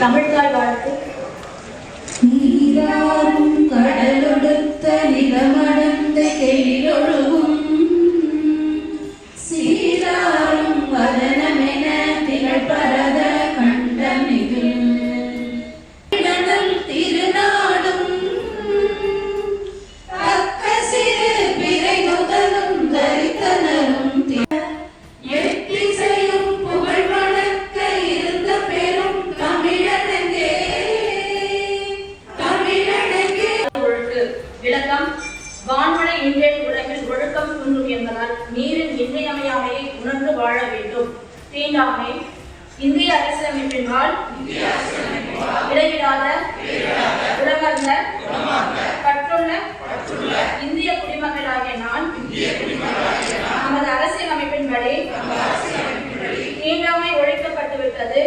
தமிழ்தாய் வாழ்த்து. நீராறும் கடலொடுத்த நிலமடந்த கெயிலொழுகும் சீராறும் வதனமென திகழ்பரத கண்டமிகில் திருநாடும் தக்க சிறு பிறை முதலும் தரித்தனரும் எத்திசையும் புகழ் வணக்க இருந்த பெரும் தமிழனங்கே. விளக்கம்: வான்மழை இன்றைய உலகில் ஒழுக்கம் குன்றும் என்பதால் நீரின் இன்றியமையாமையை உணர்ந்து வாழ வேண்டும். தீண்டாமை: இந்திய அரசியலமைப்பின்பால் இடைவிடாத உலகர்ந்த கற்றுள்ள இந்திய குடிமக்களாகிய நான் நமது அரசியலமைப்பின்படி தீண்டாமை ஒழிக்கப்பட்டுவிட்டது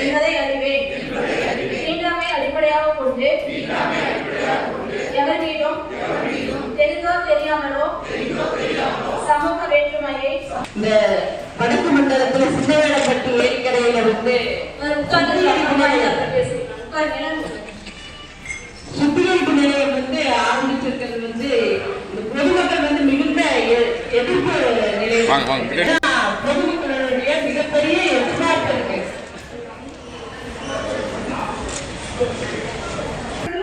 என்பதை அறிவேன். தீண்டாமை அடிப்படையாக கொண்டு எவர் மீதும் தெரிந்தோ தெரியாமலோ சமூக வேற்றுமையை இந்த வடக்கு மண்டலத்துல சின்னவேடப்பட்டி ஏரிக்கரையில வந்து சுத்திகரிப்பு நிலையம் வந்து ஆரம்பிச்சிருக்கிறது வந்து பொதுமக்கள் வந்து மிகுந்த எதிர்ப்பு நிலையம். பொதுமக்களுடைய மிகப்பெரிய எதிர்பார்ப்பு இருக்கு.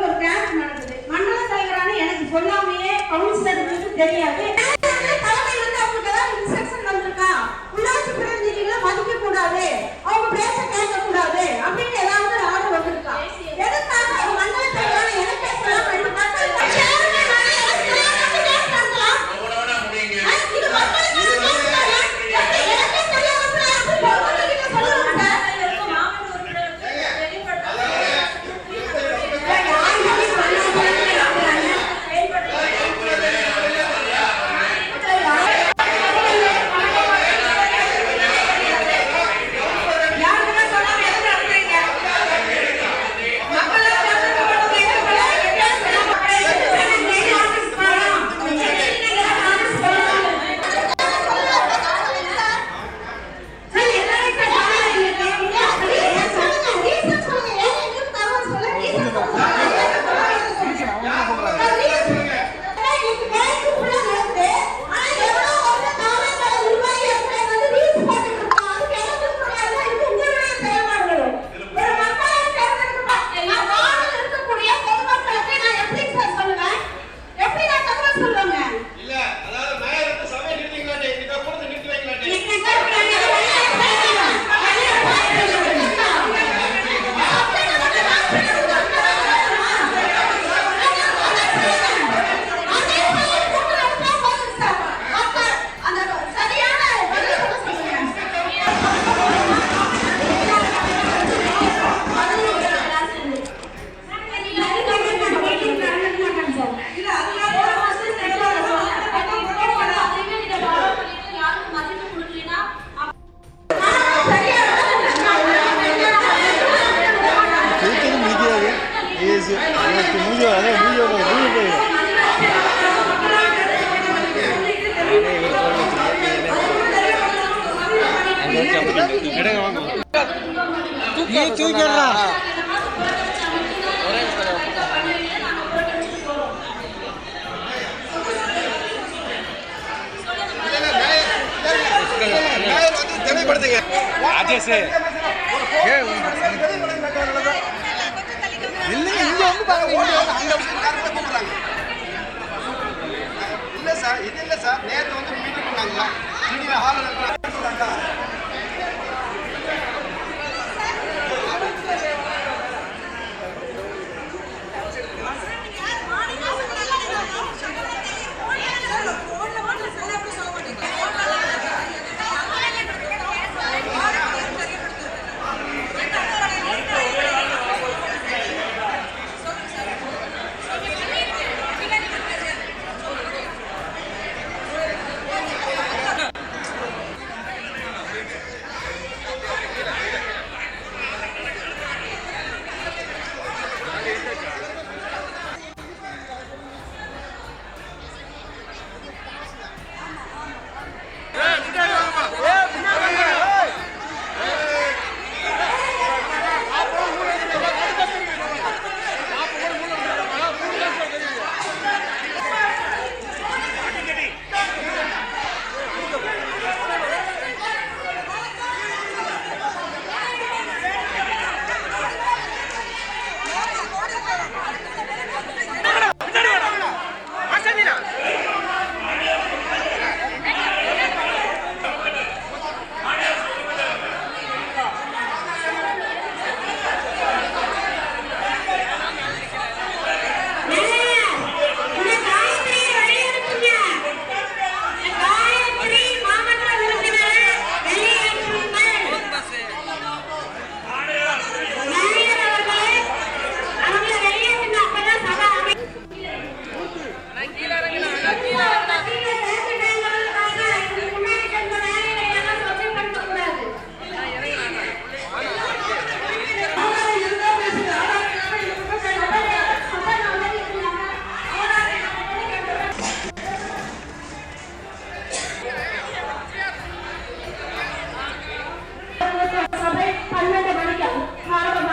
ஒரு கேம்ப் நடக்குது. மண்டல தலைவரான எனக்கு சொல்லாமையே கவுன்சிலருக்கு தெரியாது. தலைமை வந்து அவங்களுக்கு ஏதாவது இன்ஸ்ட்ரக்ஷன் வந்திருக்கா, உள்ளாட்சி பிரதிநிதிகளை மதிக்க கூடாது, அவங்க பேச கேட்க கூடாது அப்படின்னு ஏதாவது ஆர்டர் வந்திருக்கா? எதுக்காக ஒரு மண்டல தலைவரான எனக்கே சொல்லாம ரெண்டு மக்கள் இல்ல சார், இது இல்ல சார், நேற்று வந்து மீட்டிங் பண்ணாங்க ஹாலில். 12 மணிக்கு ஆரம்பம்